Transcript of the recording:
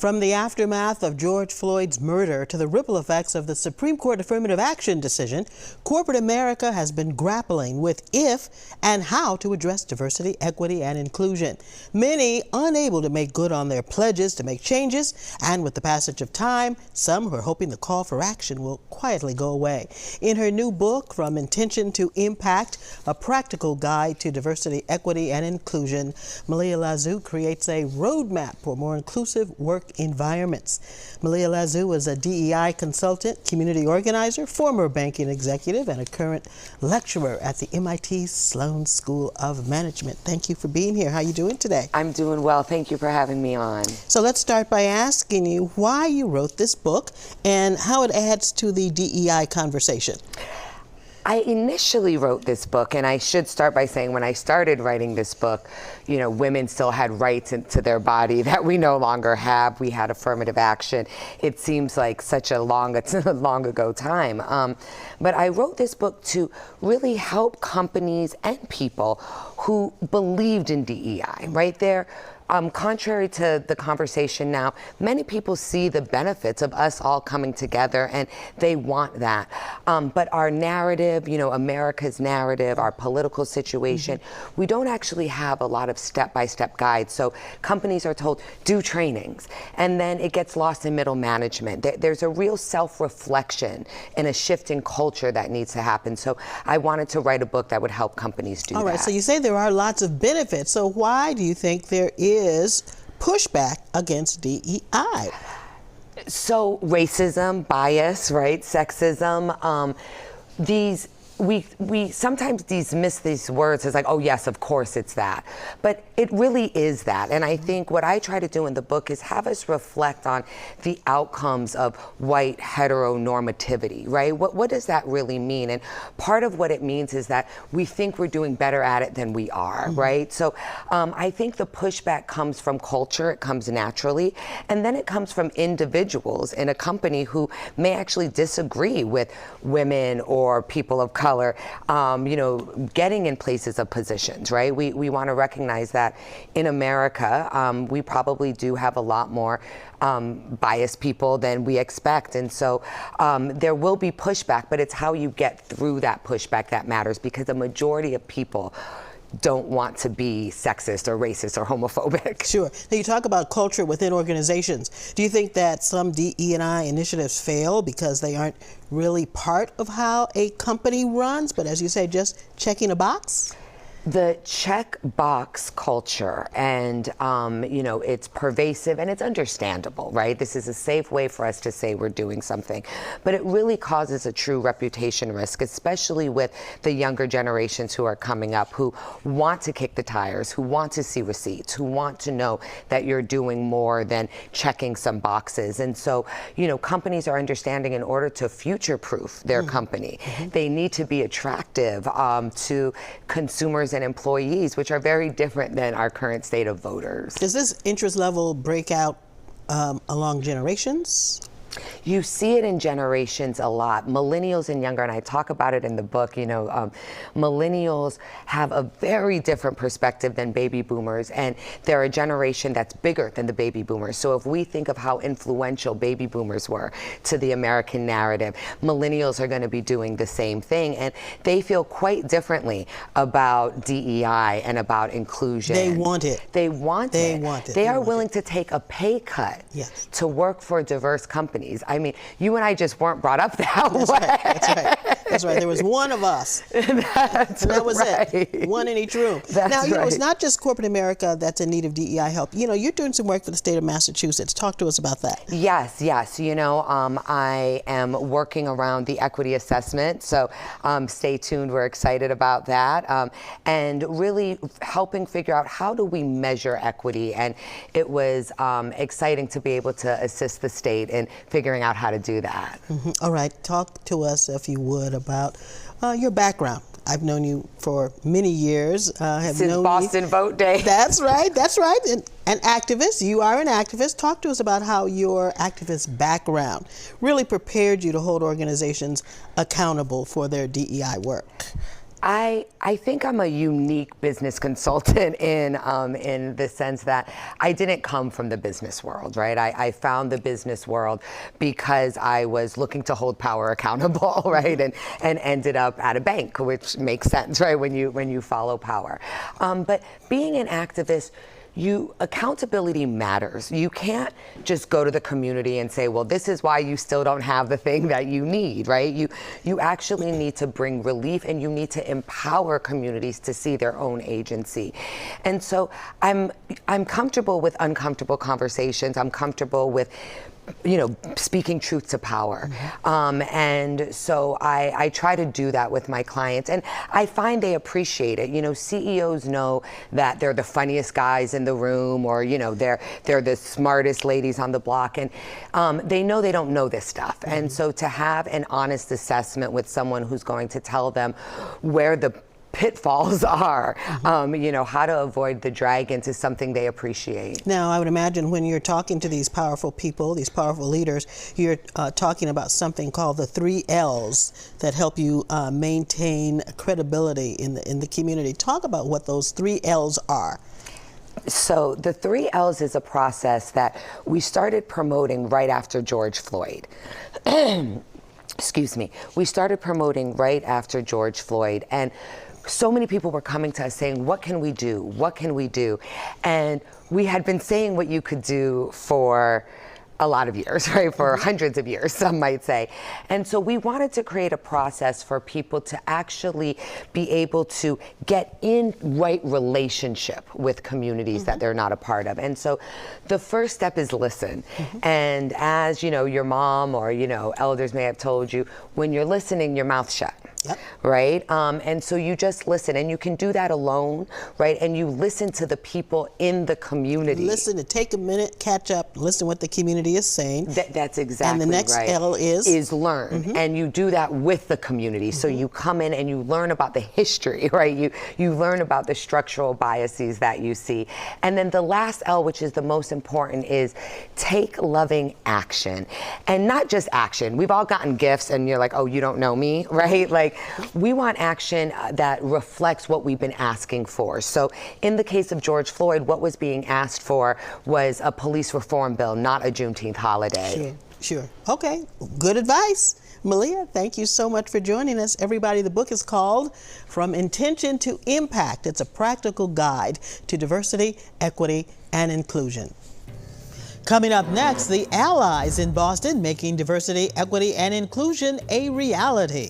From the aftermath of George Floyd's murder to the ripple effects of the Supreme Court affirmative action decision, corporate America has been grappling with if and how to address diversity, equity, and inclusion. Many unable to make good on their pledges to make changes, and with the passage of time, some who are hoping the call for action will quietly go away. In her new book, From Intention to Impact, A Practical Guide to Diversity, Equity, and Inclusion, Malia Lazu creates a roadmap for more inclusive work environments. Malia Lazu is a DEI consultant, community organizer, former banking executive, and a current lecturer at the MIT Sloan School of Management. Thank you for being here. How are you doing today? I'm doing well. Thank you for having me on. So let's start by asking you why you wrote this book and how it adds to the DEI conversation. I initially wrote this book, and I should start by saying when I started writing this book, you know, women still had rights into their body that we no longer have. We had affirmative action. It seems like such a long ago time. But I wrote this book to really help companies and people who believed in DEI, right there. Contrary to the conversation now, many people see the benefits of us all coming together, and they want that. But our narrative, you know, America's narrative, our political situation, we don't actually have a lot of step-by-step guides. So companies are told, do trainings, and then it gets lost in middle management. There's a real self-reflection and a shift in culture that needs to happen. So I wanted to write a book that would help companies do that. All right, so you say there are lots of benefits. So why do you think there is pushback against DEI? So racism, bias, right? Sexism, we sometimes dismiss these words as like, oh yes, of course it's that. But it really is that. And I think what I try to do in the book is have us reflect on the outcomes of white heteronormativity, right? What does that really mean? And part of what it means is that we think we're doing better at it than we are, right? So I think the pushback comes from culture, it comes naturally, and then it comes from individuals in a company who may actually disagree with women or people of color, you know, getting in places of positions, right? We want to recognize that in America, we probably do have a lot more biased people than we expect. And so there will be pushback, but it's how you get through that pushback that matters, because the majority of people don't want to be sexist or racist or homophobic. Sure. Now you talk about culture within organizations. Do you think that some DE&I initiatives fail because they aren't really part of how a company runs, but as you say, just checking a box? The check box culture, and you know, it's pervasive and it's understandable, right? This is a safe way for us to say we're doing something, but it really causes a true reputation risk, especially with the younger generations who are coming up, who want to kick the tires, who want to see receipts, who want to know that you're doing more than checking some boxes. And so, you know, companies are understanding in order to future-proof their company, they need to be attractive to consumers and employees, which are very different than our current state of voters. Does this interest level break out along generations? You see it in generations a lot. Millennials and younger, and I talk about it in the book, you know, millennials have a very different perspective than baby boomers, and they're a generation that's bigger than the baby boomers. So if we think of how influential baby boomers were to the American narrative, millennials are going to be doing the same thing, and they feel quite differently about DEI and about inclusion. They want it. They want they it. Want it. They are willing to take a pay cut to work for diverse companies. I mean, you and I just weren't brought up that way. That's right. That's right. There was one of us. And that was it. One in each room. Now, you know, it's not just corporate America that's in need of DEI help. You know, you're doing some work for the state of Massachusetts. Talk to us about that. Yes, yes. You know, I am working around the equity assessment, so stay tuned. We're excited about that. And really helping figure out how do we measure equity. And it was exciting to be able to assist the state in figuring out how to do that. All right, talk to us, if you would, about your background. I've known you for many years. Since Boston Vote Day. That's right, that's right. An activist, you are an activist. Talk to us about how your activist background really prepared you to hold organizations accountable for their DEI work. I think I'm a unique business consultant in the sense that I didn't come from the business world, right? I found the business world because I was looking to hold power accountable, right? And ended up at a bank, which makes sense, right? When you follow power. But being an activist, accountability matters. You can't just go to the community and say, well, this is why you still don't have the thing that you need, right? You actually need to bring relief, and you need to empower communities to see their own agency. And so I'm comfortable with uncomfortable conversations. I'm comfortable with speaking truth to power. And so I try to do that with my clients, and I find they appreciate it. CEOs know that they're the funniest guys in the room, or they're the smartest ladies on the block, and they know they don't know this stuff. And so to have an honest assessment with someone who's going to tell them where the pitfalls are, how to avoid the dragons, is something they appreciate. Now, I would imagine when you're talking to these powerful people, these powerful leaders, you're talking about something called the 3 L's that help you maintain credibility in the community. Talk about what those 3 L's are. So the 3 L's is a process that we started promoting right after George Floyd. Excuse me. We started promoting right after George Floyd, and so many people were coming to us saying, what can we do? What can we do? And we had been saying what you could do for a lot of years, right? For hundreds of years, some might say. And so we wanted to create a process for people to actually be able to get in right relationship with communities that they're not a part of. And so the first step is listen. And as your mom or elders may have told you, when you're listening, your mouth shut. Yep. Right? And so you just listen, and you can do that alone, right? And you listen to the people in the community. Listen, to take a minute, catch up, listen what the community is saying. That's exactly right. And the next L is learn. And you do that with the community. So you come in and you learn about the history, right? You learn about the structural biases that you see. And then the last L, which is the most important, is take loving action. And not just action. We've all gotten gifts and you're like, oh, you don't know me, right? Like, we want action that reflects what we've been asking for. So in the case of George Floyd, what was being asked for was a police reform bill, not a Juneteenth holiday. Sure. Okay, good advice. Malia, thank you so much for joining us. Everybody, the book is called From Intention to Impact. It's a practical guide to diversity, equity, and inclusion. Coming up next, the allies in Boston making diversity, equity, and inclusion a reality.